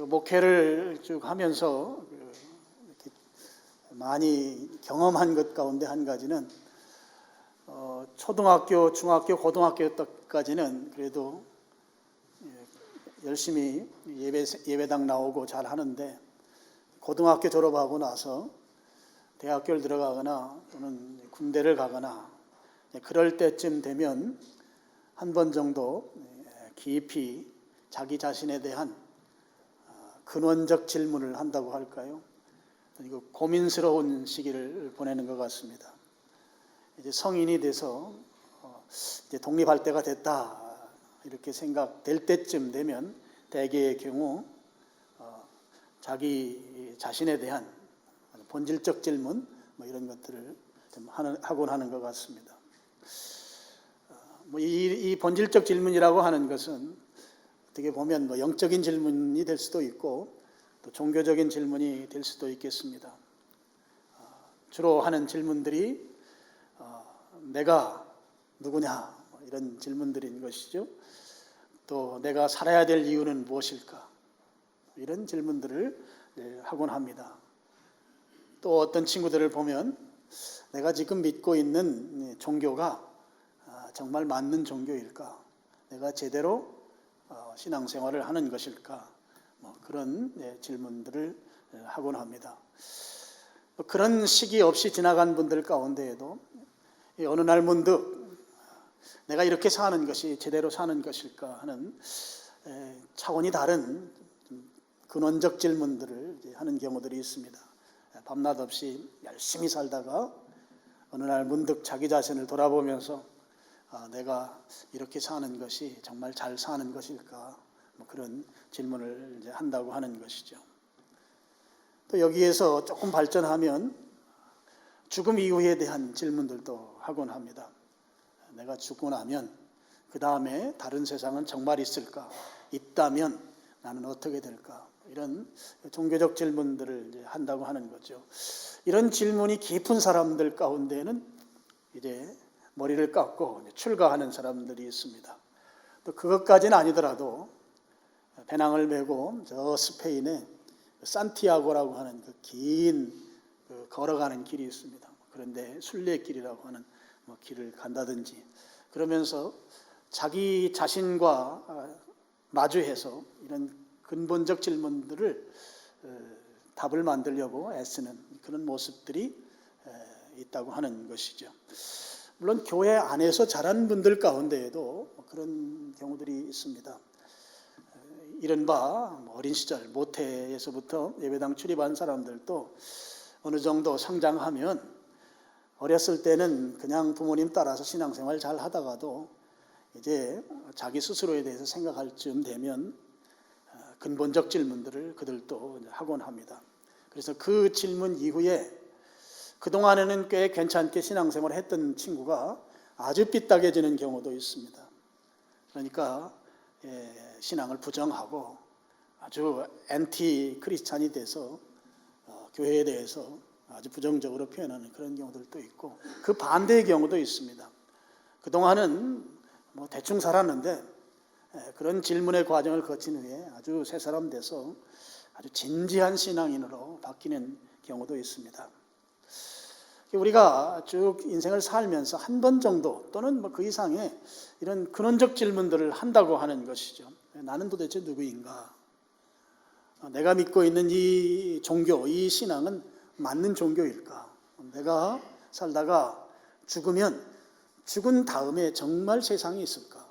목회를 쭉 하면서 이렇게 많이 경험한 것 가운데 한 가지는 초등학교, 중학교, 고등학교 때까지는 그래도 열심히 예배당 나오고 잘 하는데, 고등학교 졸업하고 나서 대학교를 들어가거나 또는 군대를 가거나 그럴 때쯤 되면 한 번 정도 깊이 자기 자신에 대한 근원적 질문을 한다고 할까요? 이거 고민스러운 시기를 보내는 것 같습니다. 이제 성인이 돼서 이제 독립할 때가 됐다 이렇게 생각될 때쯤 되면 대개의 경우 자기 자신에 대한 본질적 질문 이런 것들을 좀 하곤 하는 것 같습니다. 이 본질적 질문이라고 하는 것은 어떻게 보면 영적인 질문이 될 수도 있고 또 종교적인 질문이 될 수도 있겠습니다. 주로 하는 질문들이 내가 누구냐 이런 질문들인 것이죠. 또 내가 살아야 될 이유는 무엇일까 이런 질문들을 하곤 합니다. 또 어떤 친구들을 보면 내가 지금 믿고 있는 종교가 정말 맞는 종교일까? 내가 제대로 신앙생활을 하는 것일까? 그런 질문들을 하곤 합니다. 그런 시기 없이 지나간 분들 가운데에도 어느 날 문득 내가 이렇게 사는 것이 제대로 사는 것일까 하는 차원이 다른 근원적 질문들을 하는 경우들이 있습니다. 밤낮 없이 열심히 살다가 어느 날 문득 자기 자신을 돌아보면서 내가 이렇게 사는 것이 정말 잘 사는 것일까? 그런 질문을 이제 한다고 하는 것이죠. 또 여기에서 조금 발전하면 죽음 이후에 대한 질문들도 하곤 합니다. 내가 죽고 나면 그 다음에 다른 세상은 정말 있을까? 있다면 나는 어떻게 될까? 이런 종교적 질문들을 이제 한다고 하는 거죠. 이런 질문이 깊은 사람들 가운데는 이제 머리를 깎고 출가하는 사람들이 있습니다. 또 그것까지는 아니더라도 배낭을 메고 저 스페인에 산티아고라고 하는 그 긴 걸어가는 길이 있습니다. 그런데 순례길이라고 하는 길을 간다든지 그러면서 자기 자신과 마주해서 이런 근본적 질문들을 답을 만들려고 애쓰는 그런 모습들이 있다고 하는 것이죠. 물론 교회 안에서 자란 분들 가운데에도 그런 경우들이 있습니다. 이른바 어린 시절 모태에서부터 예배당 출입한 사람들도 어느 정도 성장하면 어렸을 때는 그냥 부모님 따라서 신앙생활 잘 하다가도 이제 자기 스스로에 대해서 생각할 쯤 되면 근본적 질문들을 그들도 하곤 합니다. 그래서 그 질문 이후에 그동안에는 꽤 괜찮게 신앙생활을 했던 친구가 아주 삐딱해지는 경우도 있습니다. 그러니까 신앙을 부정하고 아주 엔티 크리스찬이 돼서 교회에 대해서 아주 부정적으로 표현하는 그런 경우들도 있고, 그 반대의 경우도 있습니다. 그동안은 대충 살았는데 그런 질문의 과정을 거친 후에 아주 새 사람 돼서 아주 진지한 신앙인으로 바뀌는 경우도 있습니다. 우리가 쭉 인생을 살면서 한 번 정도 또는 그 이상의 이런 근원적 질문들을 한다고 하는 것이죠. 나는 도대체 누구인가? 내가 믿고 있는 이 종교, 이 신앙은 맞는 종교일까? 내가 살다가 죽으면 죽은 다음에 정말 세상이 있을까?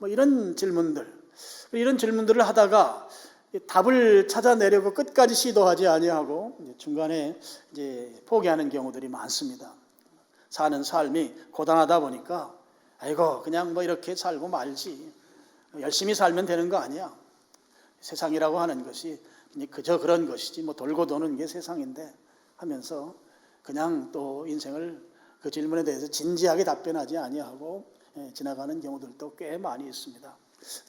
이런 질문들을 하다가 답을 찾아내려고 끝까지 시도하지 아니하고 중간에 이제 포기하는 경우들이 많습니다. 사는 삶이 고단하다 보니까 아이고 그냥 이렇게 살고 말지, 열심히 살면 되는 거 아니야. 세상이라고 하는 것이 그저 그런 것이지 돌고 도는 게 세상인데 하면서 그냥 또 인생을 그 질문에 대해서 진지하게 답변하지 아니하고 지나가는 경우들도 꽤 많이 있습니다.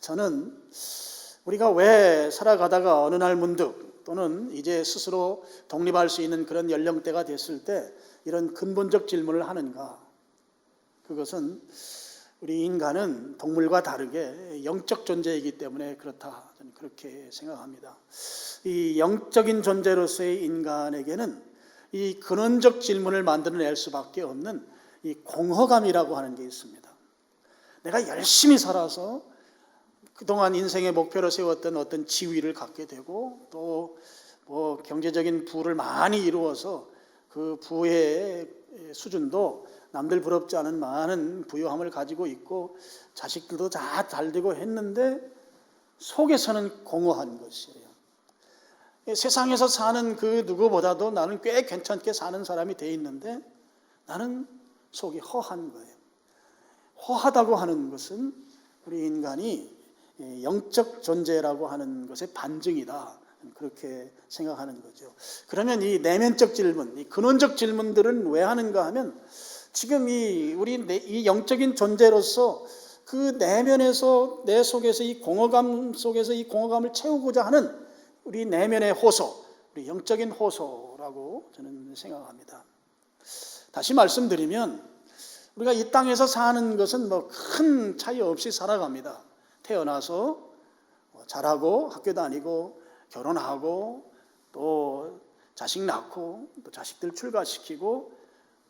저는 우리가 왜 살아가다가 어느 날 문득 또는 이제 스스로 독립할 수 있는 그런 연령대가 됐을 때 이런 근본적 질문을 하는가? 그것은 우리 인간은 동물과 다르게 영적 존재이기 때문에 그렇다, 저는 그렇게 생각합니다. 이 영적인 존재로서의 인간에게는 이 근원적 질문을 만들어낼 수밖에 없는 이 공허감이라고 하는 게 있습니다. 내가 열심히 살아서 그동안 인생의 목표로 세웠던 어떤 지위를 갖게 되고, 또 뭐 경제적인 부를 많이 이루어서 그 부의 수준도 남들 부럽지 않은 많은 부유함을 가지고 있고, 자식들도 다 잘 되고 했는데 속에서는 공허한 것이에요. 세상에서 사는 그 누구보다도 나는 꽤 괜찮게 사는 사람이 돼 있는데 나는 속이 허한 거예요. 허하다고 하는 것은 우리 인간이 영적 존재라고 하는 것의 반증이다, 그렇게 생각하는 거죠. 그러면 이 내면적 질문, 이 근원적 질문들은 왜 하는가 하면, 지금 이 영적인 존재로서 그 내면에서, 내 속에서 이 공허감 속에서 이 공허감을 채우고자 하는 우리 내면의 호소, 우리 영적인 호소라고 저는 생각합니다. 다시 말씀드리면, 우리가 이 땅에서 사는 것은 뭐 큰 차이 없이 살아갑니다. 태어나서 자라고 학교 다니고 결혼하고 또 자식 낳고 또 자식들 출가시키고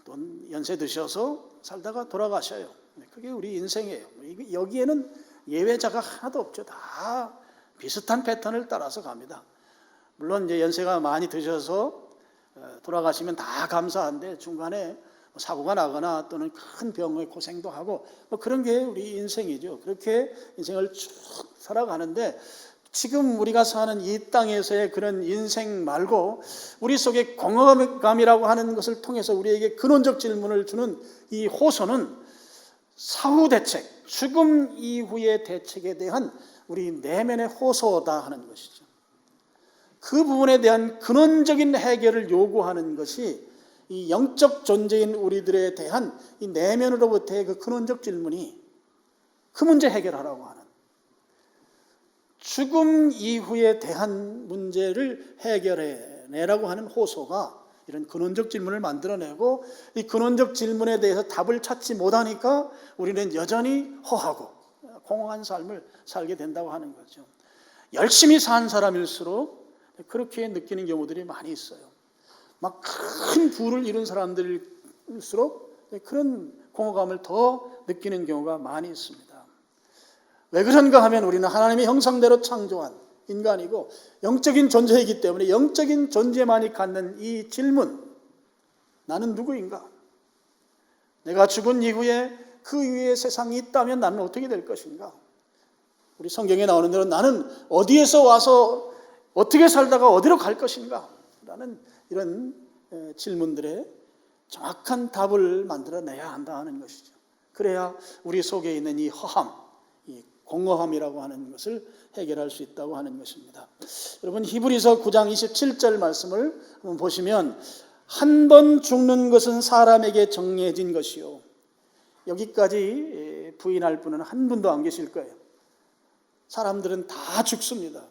또 연세 드셔서 살다가 돌아가셔요. 그게 우리 인생이에요. 여기에는 예외자가 하나도 없죠. 다 비슷한 패턴을 따라서 갑니다. 물론 이제 연세가 많이 드셔서 돌아가시면 다 감사한데 중간에 사고가 나거나 또는 큰 병의 고생도 하고 뭐 그런 게 우리 인생이죠. 그렇게 인생을 쭉 살아가는데, 지금 우리가 사는 이 땅에서의 그런 인생 말고 우리 속에 공허감이라고 하는 것을 통해서 우리에게 근원적 질문을 주는 이 호소는 사후 대책, 죽음 이후의 대책에 대한 우리 내면의 호소다 하는 것이죠. 그 부분에 대한 근원적인 해결을 요구하는 것이 이 영적 존재인 우리들에 대한 이 내면으로부터의 그 근원적 질문이, 그 문제 해결하라고 하는, 죽음 이후에 대한 문제를 해결해내라고 하는 호소가 이런 근원적 질문을 만들어내고, 이 근원적 질문에 대해서 답을 찾지 못하니까 우리는 여전히 허하고 공허한 삶을 살게 된다고 하는 거죠. 열심히 산 사람일수록 그렇게 느끼는 경우들이 많이 있어요. 막 큰 부를 이룬 사람들일수록 그런 공허감을 더 느끼는 경우가 많이 있습니다. 왜 그런가 하면 우리는 하나님의 형상대로 창조한 인간이고 영적인 존재이기 때문에 영적인 존재만이 갖는 이 질문, 나는 누구인가? 내가 죽은 이후에 그 이후에 세상이 있다면 나는 어떻게 될 것인가? 우리 성경에 나오는 대로 나는 어디에서 와서 어떻게 살다가 어디로 갈 것인가? 라는 이런 질문들에 정확한 답을 만들어내야 한다는 것이죠. 그래야 우리 속에 있는 이 허함, 이 공허함이라고 하는 것을 해결할 수 있다고 하는 것입니다. 여러분, 히브리서 9장 27절 말씀을 한번 보시면, 한 번 죽는 것은 사람에게 정해진 것이요. 여기까지 부인할 분은 한 분도 안 계실 거예요. 사람들은 다 죽습니다.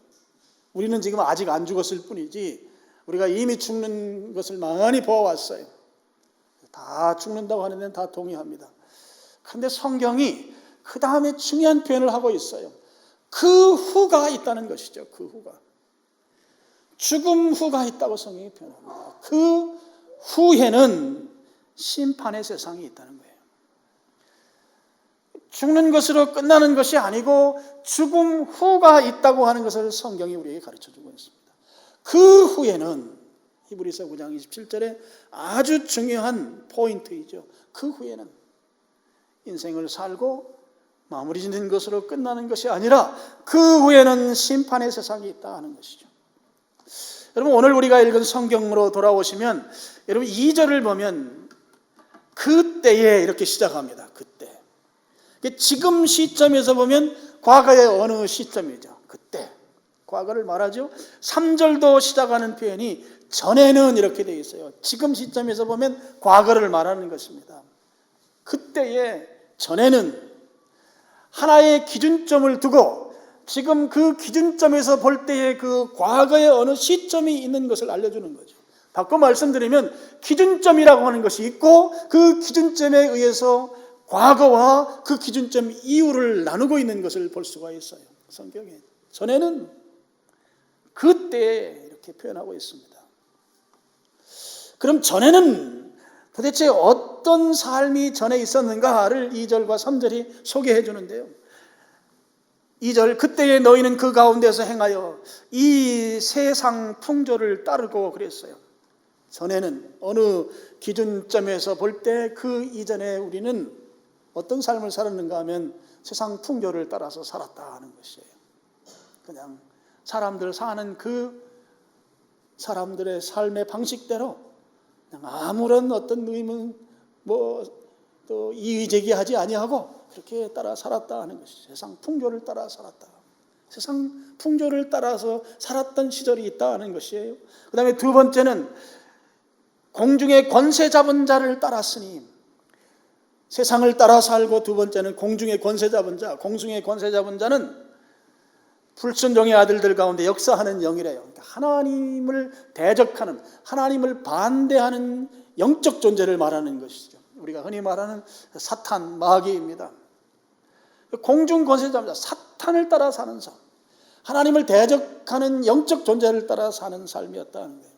우리는 지금 아직 안 죽었을 뿐이지 우리가 이미 죽는 것을 많이 보아왔어요. 다 죽는다고 하는 데는 다 동의합니다. 그런데 성경이 그 다음에 중요한 표현을 하고 있어요. 그 후가 있다는 것이죠. 그 후가. 죽음 후가 있다고 성경이 표현합니다. 그 후에는 심판의 세상이 있다는 거예요. 죽는 것으로 끝나는 것이 아니고 죽음 후가 있다고 하는 것을 성경이 우리에게 가르쳐주고 있습니다. 그 후에는, 히브리서 9장 27절에 아주 중요한 포인트이죠. 그 후에는 인생을 살고 마무리 짓는 것으로 끝나는 것이 아니라 그 후에는 심판의 세상이 있다 하는 것이죠. 여러분, 오늘 우리가 읽은 성경으로 돌아오시면 여러분 2절을 보면 그때에 이렇게 시작합니다. 그때. 지금 시점에서 보면 과거의 어느 시점이죠. 그때. 과거를 말하죠. 3절도 시작하는 표현이 전에는 이렇게 되어 있어요. 지금 시점에서 보면 과거를 말하는 것입니다. 그때에, 전에는 하나의 기준점을 두고 지금 그 기준점에서 볼 때의 그 과거의 어느 시점이 있는 것을 알려주는 거죠. 바꿔 말씀드리면 기준점이라고 하는 것이 있고 그 기준점에 의해서 과거와 그 기준점 이후를 나누고 있는 것을 볼 수가 있어요. 성경에. 전에는 그때 이렇게 표현하고 있습니다. 그럼 전에는 도대체 어떤 삶이 전에 있었는가를 2절과 3절이 소개해 주는데요. 2절, 그때에 너희는 그 가운데서 행하여 이 세상 풍조를 따르고 그랬어요. 전에는 어느 기준점에서 볼 때 그 이전에 우리는 어떤 삶을 살았는가 하면 세상 풍조를 따라서 살았다 하는 것이에요. 그냥 사람들 사는 그 사람들의 삶의 방식대로 그냥 아무런 어떤 의문 또 이의제기하지 아니하고 그렇게 따라 살았다 하는 것이죠. 세상 풍조를 따라 살았다. 세상 풍조를 따라서 살았던 시절이 있다 하는 것이에요. 그 다음에 두 번째는 공중의 권세 잡은 자를 따랐으니, 세상을 따라 살고, 두 번째는 공중의 권세 잡은 자. 공중의 권세 잡은 자는 불순종의 아들들 가운데 역사하는 영이래요. 그러니까 하나님을 대적하는, 하나님을 반대하는 영적 존재를 말하는 것이죠. 우리가 흔히 말하는 사탄, 마귀입니다. 공중 권세 잡은 자, 사탄을 따라 사는 삶, 하나님을 대적하는 영적 존재를 따라 사는 삶이었다는 거예요.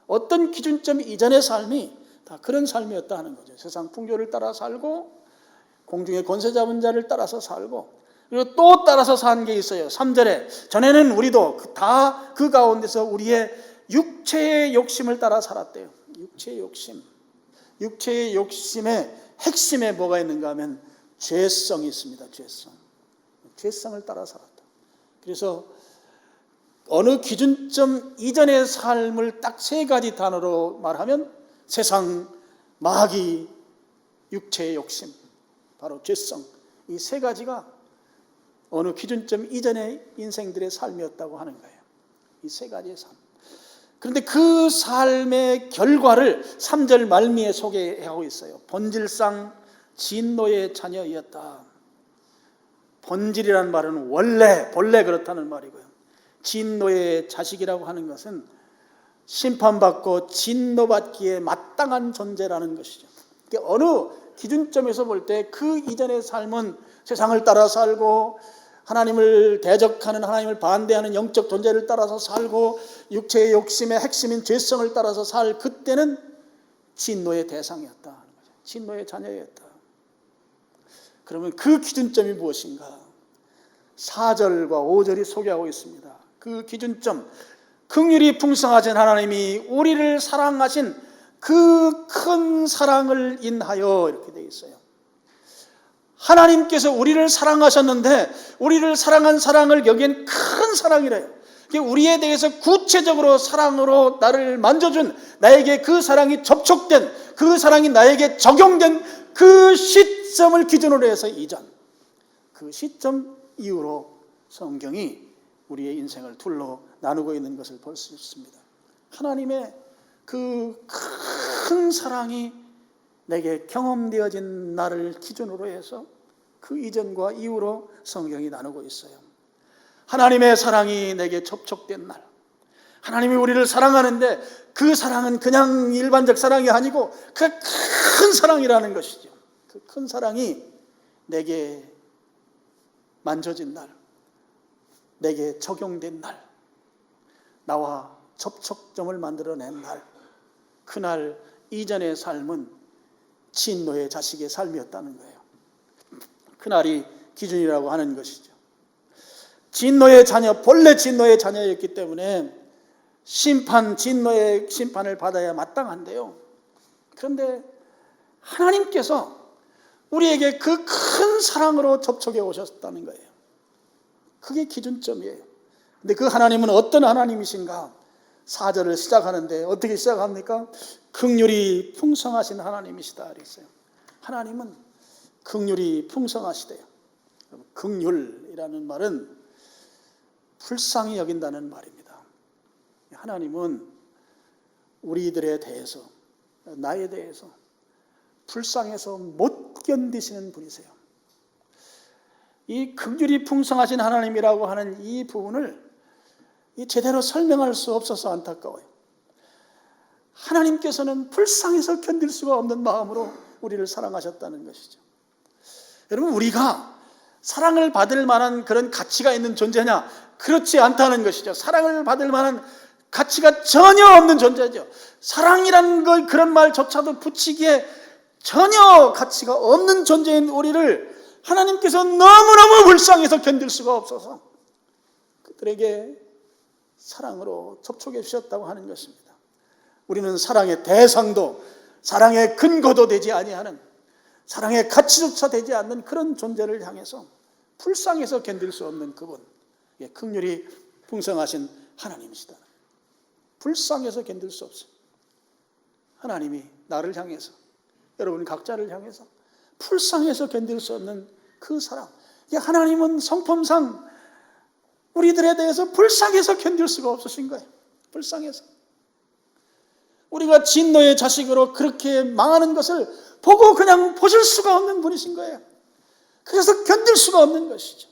어떤 기준점 이전의 삶이 다 그런 삶이었다 하는 거죠. 세상 풍조를 따라 살고, 공중의 권세 잡은 자를 따라서 살고, 그리고 또 따라서 사는 게 있어요. 3절에 전에는 우리도 다 그 가운데서 우리의 육체의 욕심을 따라 살았대요. 육체의 욕심. 육체의 욕심의 핵심에 뭐가 있는가 하면 죄성이 있습니다. 죄성. 죄성을 따라 살았다. 그래서 어느 기준점 이전의 삶을 딱 세 가지 단어로 말하면 세상, 마귀, 육체의 욕심, 바로 죄성, 이 세 가지가 어느 기준점 이전의 인생들의 삶이었다고 하는 거예요. 이 세 가지의 삶. 그런데 그 삶의 결과를 3절 말미에 소개하고 있어요. 본질상 진노의 자녀이었다. 본질이라는 말은 본래 그렇다는 말이고요. 진노의 자식이라고 하는 것은 심판받고 진노받기에 마땅한 존재라는 것이죠. 어느 기준점에서 볼 때 그 이전의 삶은 세상을 따라 살고, 하나님을 대적하는, 하나님을 반대하는 영적 존재를 따라서 살고, 육체의 욕심의 핵심인 죄성을 따라서 살 그때는 진노의 대상이었다 하는 거죠. 진노의 자녀였다. 그러면 그 기준점이 무엇인가? 4절과 5절이 소개하고 있습니다. 그 기준점, 긍휼이 풍성하신 하나님이 우리를 사랑하신 그 큰 사랑을 인하여, 이렇게 되어 있어요. 하나님께서 우리를 사랑하셨는데 우리를 사랑한 사랑을 여기엔 큰 사랑이래요. 우리에 대해서 구체적으로 사랑으로 나를 만져준, 나에게 그 사랑이 접촉된, 그 사랑이 나에게 적용된 그 시점을 기준으로 해서 이전, 그 시점 이후로 성경이 우리의 인생을 둘로 나누고 있는 것을 볼 수 있습니다. 하나님의 그 큰 사랑이 내게 경험되어진 날을 기준으로 해서 그 이전과 이후로 성경이 나누고 있어요. 하나님의 사랑이 내게 접촉된 날, 하나님이 우리를 사랑하는데 그 사랑은 그냥 일반적 사랑이 아니고 그 큰 사랑이라는 것이죠. 그 큰 사랑이 내게 만져진 날, 내게 적용된 날, 나와 접촉점을 만들어낸 날, 그날 이전의 삶은 진노의 자식의 삶이었다는 거예요. 그날이 기준이라고 하는 것이죠. 진노의 자녀, 본래 진노의 자녀였기 때문에 진노의 심판을 받아야 마땅한데요. 그런데 하나님께서 우리에게 그 큰 사랑으로 접촉해 오셨다는 거예요. 그게 기준점이에요. 근데 그 하나님은 어떤 하나님이신가? 4절을 시작하는데 어떻게 시작합니까? 긍휼이 풍성하신 하나님이시다 그랬어요. 하나님은 긍휼이 풍성하시대요. 긍휼이라는 말은 불쌍히 여긴다는 말입니다. 하나님은 우리들에 대해서, 나에 대해서 불쌍해서 못 견디시는 분이세요. 이 긍휼이 풍성하신 하나님이라고 하는 이 부분을 제대로 설명할 수 없어서 안타까워요. 하나님께서는 불쌍해서 견딜 수가 없는 마음으로 우리를 사랑하셨다는 것이죠. 여러분, 우리가 사랑을 받을 만한 그런 가치가 있는 존재냐? 그렇지 않다는 것이죠. 사랑을 받을 만한 가치가 전혀 없는 존재죠. 사랑이라는 걸, 그런 말조차도 붙이기에 전혀 가치가 없는 존재인 우리를 하나님께서 너무너무 불쌍해서 견딜 수가 없어서 그들에게 사랑으로 접촉해 주셨다고 하는 것입니다. 우리는 사랑의 대상도 사랑의 근거도 되지 아니하는, 사랑의 가치조차 되지 않는 그런 존재를 향해서 불쌍해서 견딜 수 없는 그분, 긍휼이 풍성하신 하나님이시다. 불쌍해서 견딜 수 없어요. 하나님이 나를 향해서, 여러분 각자를 향해서 불쌍해서 견딜 수 없는 그 사랑. 하나님은 성품상 우리들에 대해서 불쌍해서 견딜 수가 없으신 거예요. 불쌍해서. 우리가 진노의 자식으로 그렇게 망하는 것을 보고 그냥 보실 수가 없는 분이신 거예요. 그래서 견딜 수가 없는 것이죠.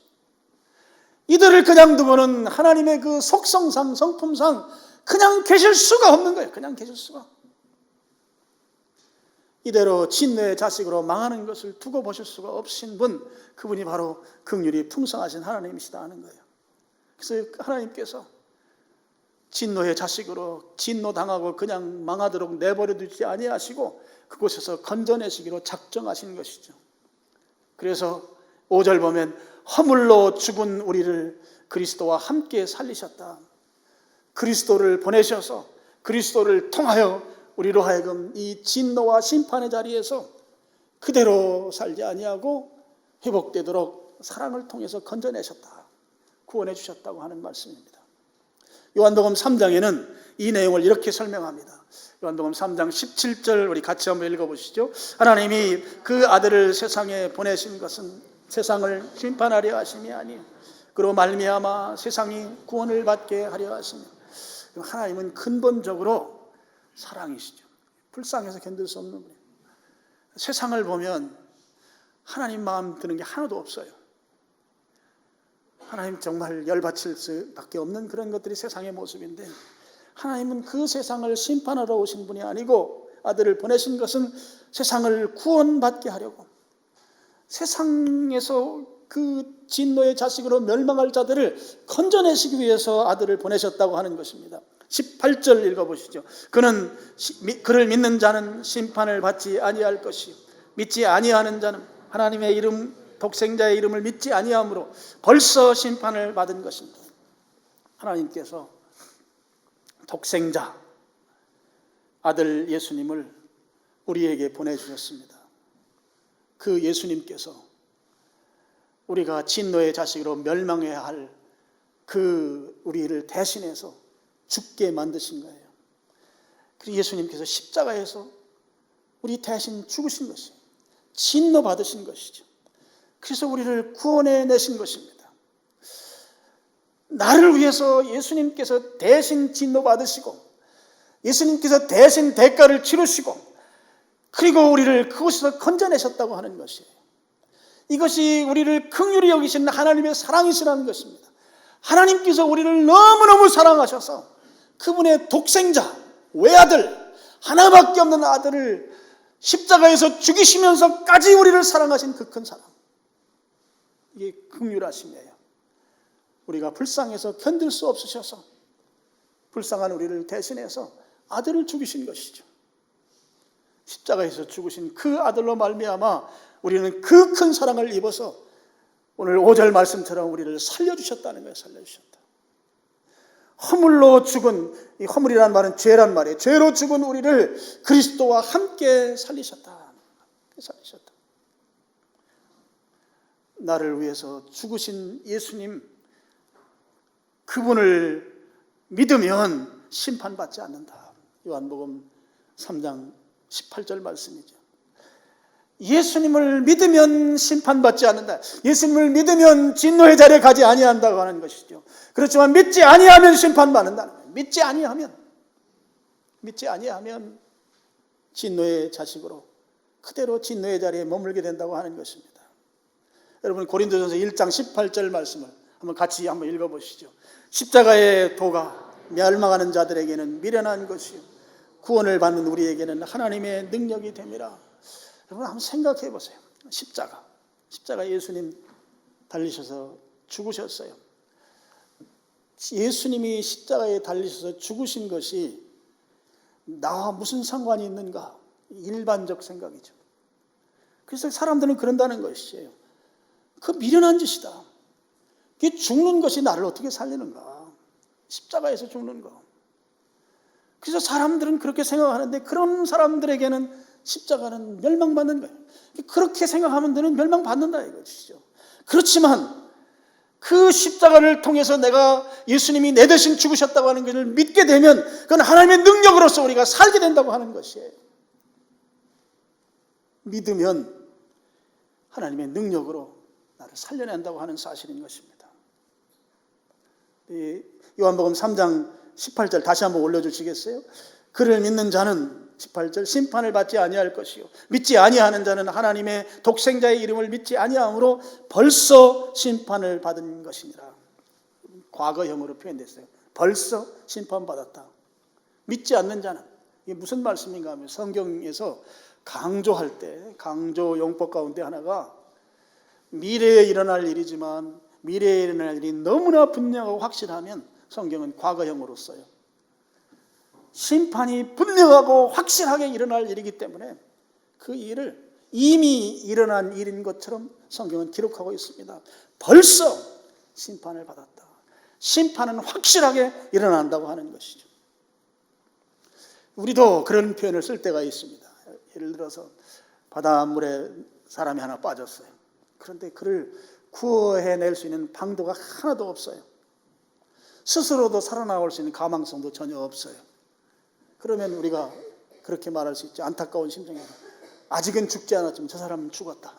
이들을 그냥 두고는 하나님의 그 속성상, 성품상 그냥 계실 수가 없는 거예요. 그냥 계실 수가. 이대로 진노의 자식으로 망하는 것을 두고 보실 수가 없으신 분, 그분이 바로 긍휼이 풍성하신 하나님이시다 하는 거예요. 그래서 하나님께서 진노의 자식으로 진노당하고 그냥 망하도록 내버려 두지 아니하시고 그곳에서 건져내시기로 작정하신 것이죠. 그래서 5절 보면 허물로 죽은 우리를 그리스도와 함께 살리셨다. 그리스도를 보내셔서 그리스도를 통하여 우리로 하여금 이 진노와 심판의 자리에서 그대로 살지 아니하고 회복되도록 사랑을 통해서 건져내셨다. 구원해 주셨다고 하는 말씀입니다. 요한복음 3장에는 이 내용을 이렇게 설명합니다. 요한복음 3장 17절 우리 같이 한번 읽어보시죠. 하나님이 그 아들을 세상에 보내신 것은 세상을 심판하려 하심이 아니요 그로 말미암아 세상이 구원을 받게 하려 하시며. 하나님은 근본적으로 사랑이시죠. 불쌍해서 견딜 수 없는 분이에요. 세상을 보면 하나님 마음 드는 게 하나도 없어요. 하나님 정말 열받칠 수밖에 없는 그런 것들이 세상의 모습인데, 하나님은 그 세상을 심판하러 오신 분이 아니고 아들을 보내신 것은 세상을 구원받게 하려고, 세상에서 그 진노의 자식으로 멸망할 자들을 건져내시기 위해서 아들을 보내셨다고 하는 것입니다. 18절 읽어보시죠. 그를 믿는 자는 심판을 받지 아니할 것이요 믿지 아니하는 자는 하나님의 이름 독생자의 이름을 믿지 아니함으로 벌써 심판을 받은 것입니다. 하나님께서 독생자 아들 예수님을 우리에게 보내주셨습니다. 그 예수님께서 우리가 진노의 자식으로 멸망해야 할 그 우리를 대신해서 죽게 만드신 거예요. 그리고 예수님께서 십자가에서 우리 대신 죽으신 것이에요. 진노 받으신 것이죠. 그래서 우리를 구원해 내신 것입니다. 나를 위해서 예수님께서 대신 진노 받으시고 예수님께서 대신 대가를 치르시고 그리고 우리를 그곳에서 건져내셨다고 하는 것이에요. 이것이 우리를 긍휼히 여기신 하나님의 사랑이시라는 것입니다. 하나님께서 우리를 너무너무 사랑하셔서 그분의 독생자, 외아들, 하나밖에 없는 아들을 십자가에서 죽이시면서까지 우리를 사랑하신 그 큰 사랑, 이게 긍휼하심이에요. 우리가 불쌍해서 견딜 수 없으셔서 불쌍한 우리를 대신해서 아들을 죽이신 것이죠. 십자가에서 죽으신 그 아들로 말미암아 우리는 그 큰 사랑을 입어서 오늘 5절 말씀처럼 우리를 살려주셨다는 거예요. 살려주셨다. 허물로 죽은, 이 허물이란 말은 죄란 말이에요. 죄로 죽은 우리를 그리스도와 함께 살리셨다. 살리셨다. 나를 위해서 죽으신 예수님, 그분을 믿으면 심판받지 않는다. 요한복음 3장 18절 말씀이죠. 예수님을 믿으면 심판받지 않는다. 예수님을 믿으면 진노의 자리에 가지 아니한다고 하는 것이죠. 그렇지만 믿지 아니하면 심판받는다는 거예요. 믿지 아니하면 진노의 자식으로 그대로 진노의 자리에 머물게 된다고 하는 것입니다. 여러분 고린도전서 1장 18절 말씀을 한번 같이 한번 읽어보시죠. 십자가의 도가 멸망하는 자들에게는 미련한 것이요 구원을 받는 우리에게는 하나님의 능력이 됨이라. 여러분 한번 생각해 보세요. 십자가에 예수님 달리셔서 죽으셨어요. 예수님이 십자가에 달리셔서 죽으신 것이 나와 무슨 상관이 있는가? 일반적 생각이죠. 그래서 사람들은 그런다는 것이에요. 그 미련한 짓이다. 죽는 것이 나를 어떻게 살리는가? 십자가에서 죽는 거. 그래서 사람들은 그렇게 생각하는데 그런 사람들에게는 십자가는 멸망받는 거예요. 그렇게 생각하면 되는 멸망받는다 이것이죠. 그렇지만 그 십자가를 통해서 내가 예수님이 내 대신 죽으셨다고 하는 것을 믿게 되면 그건 하나님의 능력으로서 우리가 살게 된다고 하는 것이에요. 믿으면 하나님의 능력으로 나를 살려낸다고 하는 사실인 것입니다. 요한복음 3장 18절 다시 한번 올려주시겠어요? 그를 믿는 자는 18절 심판을 받지 아니할 것이요 믿지 아니하는 자는 하나님의 독생자의 이름을 믿지 아니함으로 벌써 심판을 받은 것이니라. 과거형으로 표현됐어요. 벌써 심판받았다. 믿지 않는 자는, 이게 무슨 말씀인가 하면 성경에서 강조할 때 강조 용법 가운데 하나가 미래에 일어날 일이지만 미래에 일어날 일이 너무나 분명하고 확실하면 성경은 과거형으로 써요. 심판이 분명하고 확실하게 일어날 일이기 때문에 그 일을 이미 일어난 일인 것처럼 성경은 기록하고 있습니다. 벌써 심판을 받았다. 심판은 확실하게 일어난다고 하는 것이죠. 우리도 그런 표현을 쓸 때가 있습니다. 예를 들어서 바닷물에 사람이 하나 빠졌어요. 그런데 그를 구해낼 수 있는 방도가 하나도 없어요. 스스로도 살아나올 수 있는 가망성도 전혀 없어요. 그러면 우리가 그렇게 말할 수 있죠. 안타까운 심정이다. 아직은 죽지 않았지만 저 사람은 죽었다.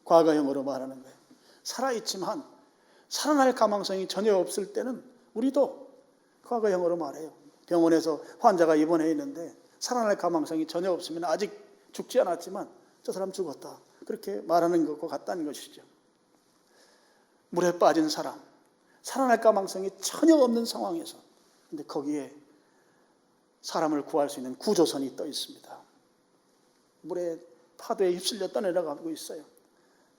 과거형으로 말하는 거예요. 살아있지만 살아날 가망성이 전혀 없을 때는 우리도 과거형으로 말해요. 병원에서 환자가 입원해 있는데 살아날 가망성이 전혀 없으면 아직 죽지 않았지만 저 사람 죽었다. 그렇게 말하는 것과 같다는 것이죠. 물에 빠진 사람, 살아날 가망성이 전혀 없는 상황에서 근데 거기에 사람을 구할 수 있는 구조선이 떠 있습니다. 물에 파도에 휩쓸려 떠내려가고 있어요.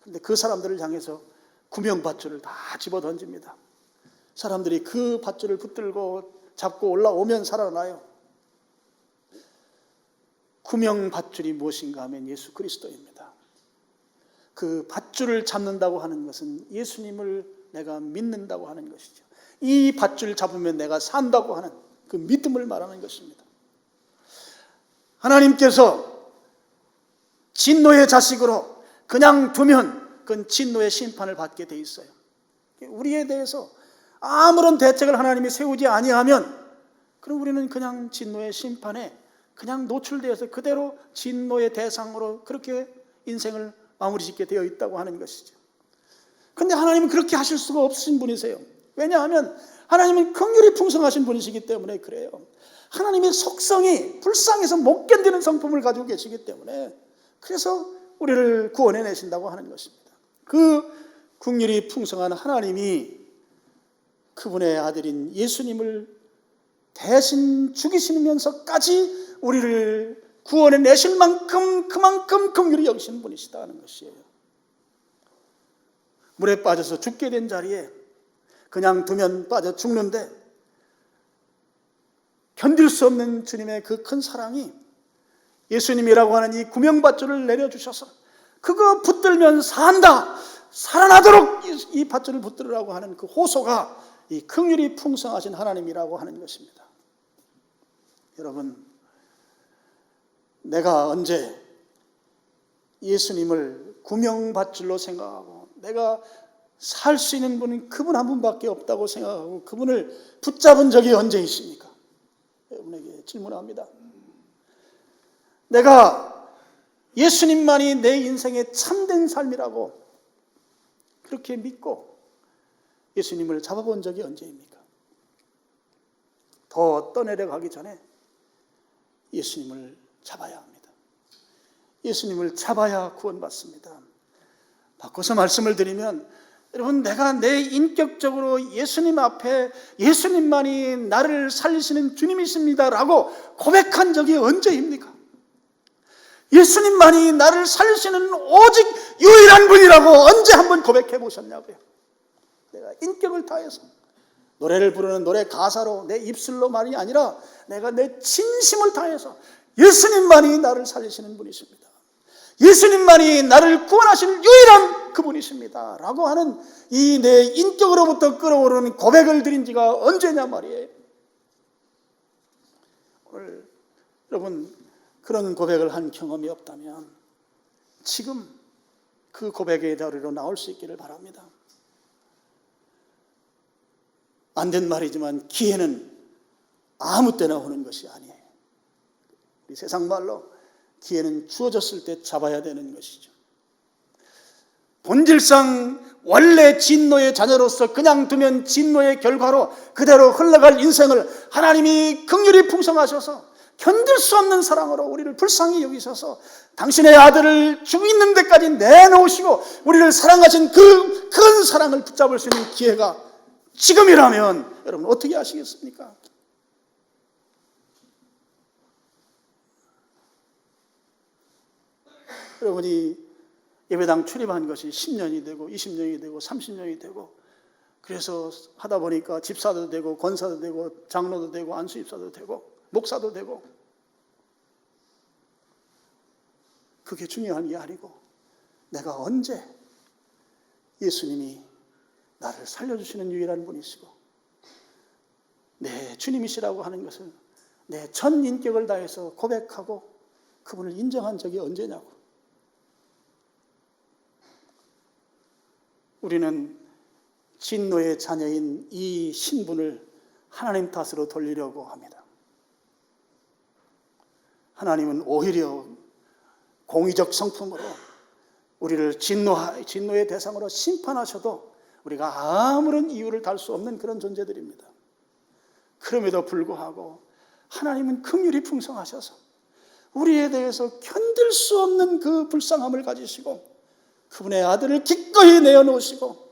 그런데 그 사람들을 향해서 구명밧줄을 다 집어 던집니다. 사람들이 그 밧줄을 붙들고 잡고 올라오면 살아나요. 구명밧줄이 무엇인가 하면 예수 그리스도입니다. 그 밧줄을 잡는다고 하는 것은 예수님을 내가 믿는다고 하는 것이죠. 이 밧줄 잡으면 내가 산다고 하는 그 믿음을 말하는 것입니다. 하나님께서 진노의 자식으로 그냥 두면 그건 진노의 심판을 받게 돼 있어요. 우리에 대해서 아무런 대책을 하나님이 세우지 아니하면 그럼 우리는 그냥 진노의 심판에 그냥 노출되어서 그대로 진노의 대상으로 그렇게 인생을 마무리 짓게 되어 있다고 하는 것이죠. 그런데 하나님은 그렇게 하실 수가 없으신 분이세요. 왜냐하면 하나님은 긍휼이 풍성하신 분이시기 때문에 그래요. 하나님의 속성이 불쌍해서 못 견디는 성품을 가지고 계시기 때문에 그래서 우리를 구원해 내신다고 하는 것입니다. 그 긍휼이 풍성한 하나님이 그분의 아들인 예수님을 대신 죽이시면서까지 우리를 구원해 내실 만큼 그만큼 긍휼히 여기시는 분이시다는 것이에요. 물에 빠져서 죽게 된 자리에 그냥 두면 빠져 죽는데 견딜 수 없는 주님의 그 큰 사랑이 예수님이라고 하는 이 구명밧줄을 내려주셔서 그거 붙들면 산다, 살아나도록 이 밧줄을 붙들으라고 하는 그 호소가 이 긍휼이 풍성하신 하나님이라고 하는 것입니다. 여러분, 내가 언제 예수님을 구명밧줄로 생각하고 내가 살 수 있는 분은 그분 한 분밖에 없다고 생각하고 그분을 붙잡은 적이 언제이십니까? 여러분에게 질문합니다. 내가 예수님만이 내 인생의 참된 삶이라고 그렇게 믿고 예수님을 잡아본 적이 언제입니까? 더 떠내려가기 전에 예수님을 잡아야 합니다. 예수님을 잡아야 구원받습니다. 바꿔서 말씀을 드리면 여러분, 내가 내 인격적으로 예수님 앞에 예수님만이 나를 살리시는 주님이십니다라고 고백한 적이 언제입니까? 예수님만이 나를 살리시는 오직 유일한 분이라고 언제 한번 고백해 보셨냐고요. 내가 인격을 다해서 노래를 부르는 노래 가사로 내 입술로 말이 아니라 내가 내 진심을 다해서 예수님만이 나를 살리시는 분이십니다. 예수님만이 나를 구원하실 유일한 그분이십니다 라고 하는 이 내 인격으로부터 끓어오르는 고백을 드린 지가 언제냐 말이에요. 오늘 여러분 그런 고백을 한 경험이 없다면 지금 그 고백의 자리로 나올 수 있기를 바랍니다. 안 된 말이지만 기회는 아무 때나 오는 것이 아니에요. 우리 세상 말로 기회는 주어졌을 때 잡아야 되는 것이죠. 본질상 원래 진노의 자녀로서 그냥 두면 진노의 결과로 그대로 흘러갈 인생을 하나님이 긍휼히 풍성하셔서 견딜 수 없는 사랑으로 우리를 불쌍히 여기셔서 당신의 아들을 죽이는 데까지 내놓으시고 우리를 사랑하신 그 큰 사랑을 붙잡을 수 있는 기회가 지금이라면 여러분 어떻게 하시겠습니까? 여러분이 예배당 출입한 것이 10년이 되고 20년이 되고 30년이 되고 그래서 하다 보니까 집사도 되고 권사도 되고 장로도 되고 안수입사도 되고 목사도 되고 그게 중요한 게 아니고 내가 언제 예수님이 나를 살려주시는 유일한 분이시고 내 주님이시라고 하는 것을 내 전 인격을 다해서 고백하고 그분을 인정한 적이 언제냐고. 우리는 진노의 자녀인 이 신분을 하나님 탓으로 돌리려고 합니다. 하나님은 오히려 공의적 성품으로 우리를 진노의 대상으로 심판하셔도 우리가 아무런 이유를 달 수 없는 그런 존재들입니다. 그럼에도 불구하고 하나님은 긍휼이 풍성하셔서 우리에 대해서 견딜 수 없는 그 불쌍함을 가지시고 그분의 아들을 기꺼이 내어놓으시고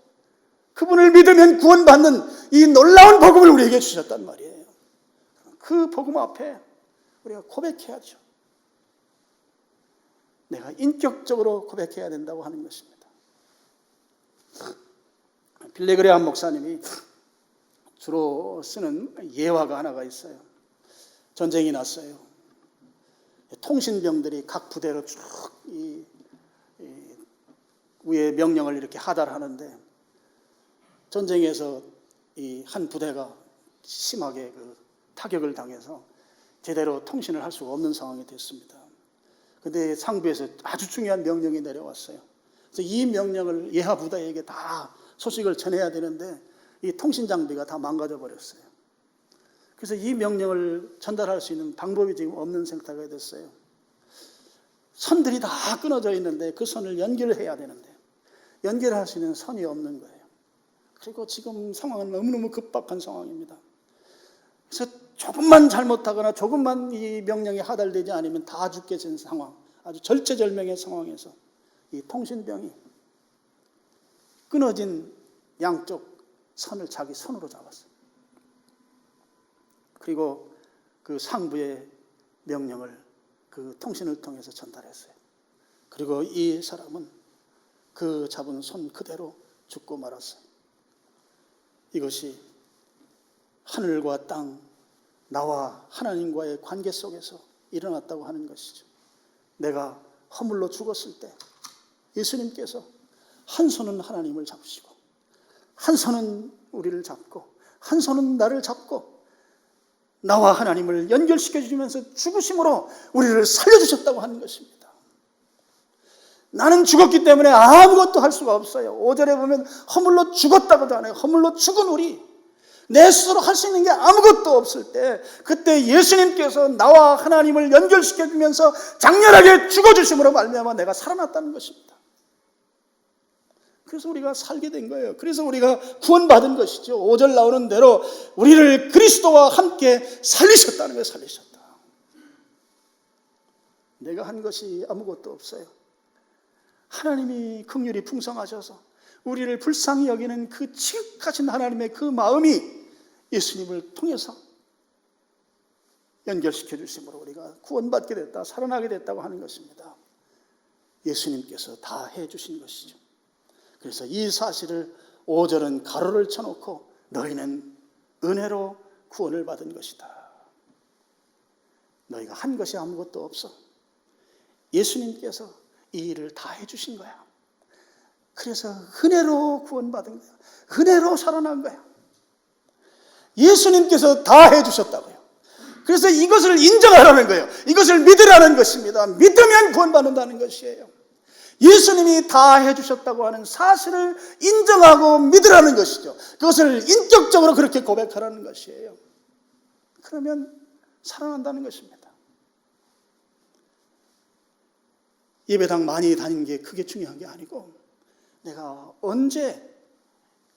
그분을 믿으면 구원받는 이 놀라운 복음을 우리에게 주셨단 말이에요. 그 복음 앞에 우리가 고백해야죠. 내가 인격적으로 고백해야 된다고 하는 것입니다. 빌리그레암 목사님이 주로 쓰는 예화가 하나가 있어요. 전쟁이 났어요. 통신병들이 각 부대로 쭉 위에 명령을 이렇게 하달하는데 전쟁에서 이 한 부대가 심하게 그 타격을 당해서 제대로 통신을 할 수가 없는 상황이 됐습니다. 그런데 상부에서 아주 중요한 명령이 내려왔어요. 그래서 이 명령을 예하 부대에게 다 소식을 전해야 되는데 이 통신 장비가 다 망가져 버렸어요. 그래서 이 명령을 전달할 수 있는 방법이 지금 없는 상태가 됐어요. 선들이 다 끊어져 있는데 그 선을 연결해야 되는데 연결할 수 있는 선이 없는 거예요. 그리고 지금 상황은 너무너무 급박한 상황입니다. 그래서 조금만 잘못하거나 조금만 이 명령이 하달되지 않으면 다 죽게 된 상황, 아주 절체절명의 상황에서 이 통신병이 끊어진 양쪽 선을 자기 손으로 잡았어요. 그리고 그 상부의 명령을 그 통신을 통해서 전달했어요. 그리고 이 사람은 그 잡은 손 그대로 죽고 말았어요. 이것이 하늘과 땅, 나와 하나님과의 관계 속에서 일어났다고 하는 것이죠. 내가 허물로 죽었을 때 예수님께서 한 손은 하나님을 잡으시고 한 손은 우리를 잡고 한 손은 나를 잡고 나와 하나님을 연결시켜 주시면서 죽으심으로 우리를 살려주셨다고 하는 것입니다. 나는 죽었기 때문에 아무것도 할 수가 없어요. 5절에 보면 허물로 죽었다고도 안 해요. 허물로 죽은 우리, 내 스스로 할 수 있는 게 아무것도 없을 때 그때 예수님께서 나와 하나님을 연결시켜 주면서 장렬하게 죽어주심으로 말미암아 내가 살아났다는 것입니다. 그래서 우리가 살게 된 거예요. 그래서 우리가 구원받은 것이죠. 5절 나오는 대로 우리를 그리스도와 함께 살리셨다는 거예요. 살리셨다. 내가 한 것이 아무것도 없어요. 하나님이 긍휼이 풍성하셔서 우리를 불쌍히 여기는 그 지극하신 하나님의 그 마음이 예수님을 통해서 연결시켜 주심으로 우리가 구원받게 됐다, 살아나게 됐다고 하는 것입니다. 예수님께서 다 해주신 것이죠. 그래서 이 사실을 5절은 가로를 쳐놓고 너희는 은혜로 구원을 받은 것이다. 너희가 한 것이 아무것도 없어. 예수님께서 이 일을 다 해주신 거야. 그래서 은혜로 구원받은 거야. 은혜로 살아난 거야. 예수님께서 다 해주셨다고요. 그래서 이것을 인정하라는 거예요. 이것을 믿으라는 것입니다. 믿으면 구원받는다는 것이에요. 예수님이 다 해주셨다고 하는 사실을 인정하고 믿으라는 것이죠. 그것을 인격적으로 그렇게 고백하라는 것이에요. 그러면 살아난다는 것입니다. 예배당 많이 다니는 게 그게 중요한 게 아니고 내가 언제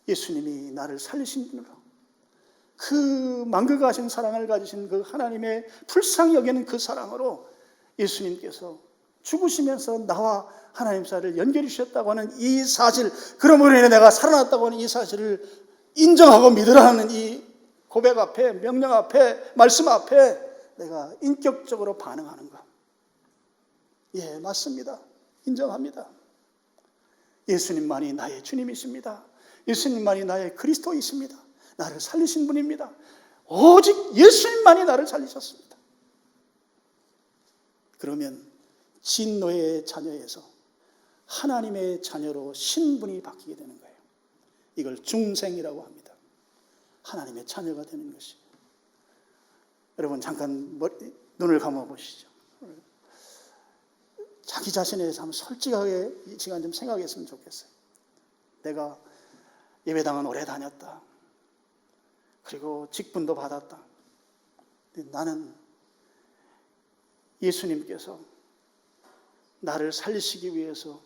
예수님이 나를 살리신 분으로 그 만극하신 사랑을 가지신 그 하나님의 불쌍히 여기는 그 사랑으로 예수님께서 죽으시면서 나와 하나님 사이를 연결해 주셨다고 하는 이 사실, 그러므로 인해 내가 살아났다고 하는 이 사실을 인정하고 믿으라는 이 고백 앞에, 명령 앞에, 말씀 앞에 내가 인격적으로 반응하는 것. 예, 맞습니다. 인정합니다. 예수님만이 나의 주님이십니다. 예수님만이 나의 그리스도이십니다. 나를 살리신 분입니다. 오직 예수님만이 나를 살리셨습니다. 그러면 진노의 자녀에서 하나님의 자녀로 신분이 바뀌게 되는 거예요. 이걸 중생이라고 합니다. 하나님의 자녀가 되는 것이. 여러분 잠깐 눈을 감아 보시죠. 자기 자신에 대해서 한번 솔직하게 이 시간 좀 생각했으면 좋겠어요. 내가 예배당은 오래 다녔다. 그리고 직분도 받았다. 근데 나는 예수님께서 나를 살리시기 위해서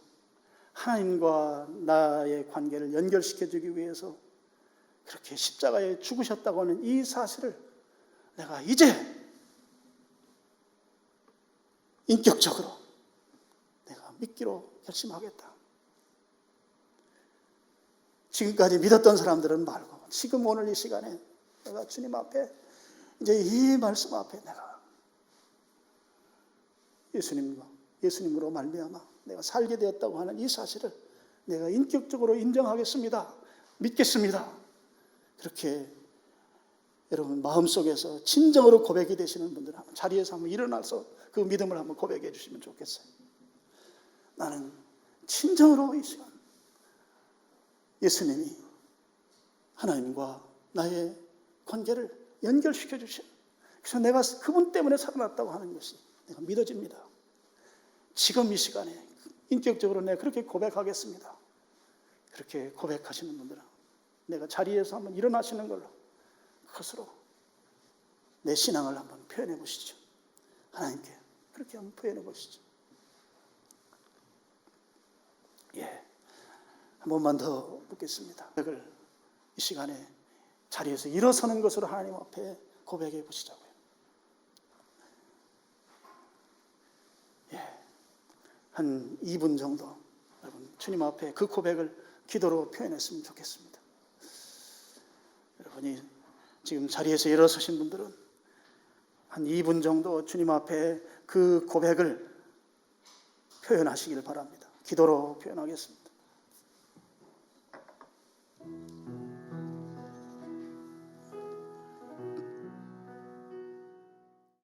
하나님과 나의 관계를 연결시켜주기 위해서 그렇게 십자가에 죽으셨다고 하는 이 사실을 내가 이제 인격적으로 내가 믿기로 결심하겠다. 지금까지 믿었던 사람들은 말고 지금 오늘 이 시간에 내가 주님 앞에 이제 이 말씀 앞에 내가 예수님으로 말미암아 내가 살게 되었다고 하는 이 사실을 내가 인격적으로 인정하겠습니다. 믿겠습니다. 그렇게 여러분 마음속에서 진정으로 고백이 되시는 분들은 한번 자리에서 한번 일어나서 그 믿음을 한번 고백해 주시면 좋겠어요. 나는 진정으로 이 시간 예수님이 하나님과 나의 관계를 연결시켜 주신, 그래서 내가 그분 때문에 살아났다고 하는 것이 내가 믿어집니다. 지금 이 시간에 인격적으로 내가 그렇게 고백하겠습니다. 그렇게 고백하시는 분들은 내가 자리에서 한번 일어나시는 걸로 그것으로 내 신앙을 한번 표현해 보시죠. 하나님께 그렇게 한번 표현해 보시죠. 예, 한 번만 더 묻겠습니다. 고백을 이 시간에 자리에서 일어서는 것으로 하나님 앞에 고백해 보시자고요. 예, 한 2분 정도 여러분 주님 앞에 그 고백을 기도로 표현했으면 좋겠습니다. 여러분이 지금 자리에서 일어서신 분들은 한 2분 정도 주님 앞에 그 고백을 표현하시길 바랍니다. 기도로 표현하겠습니다.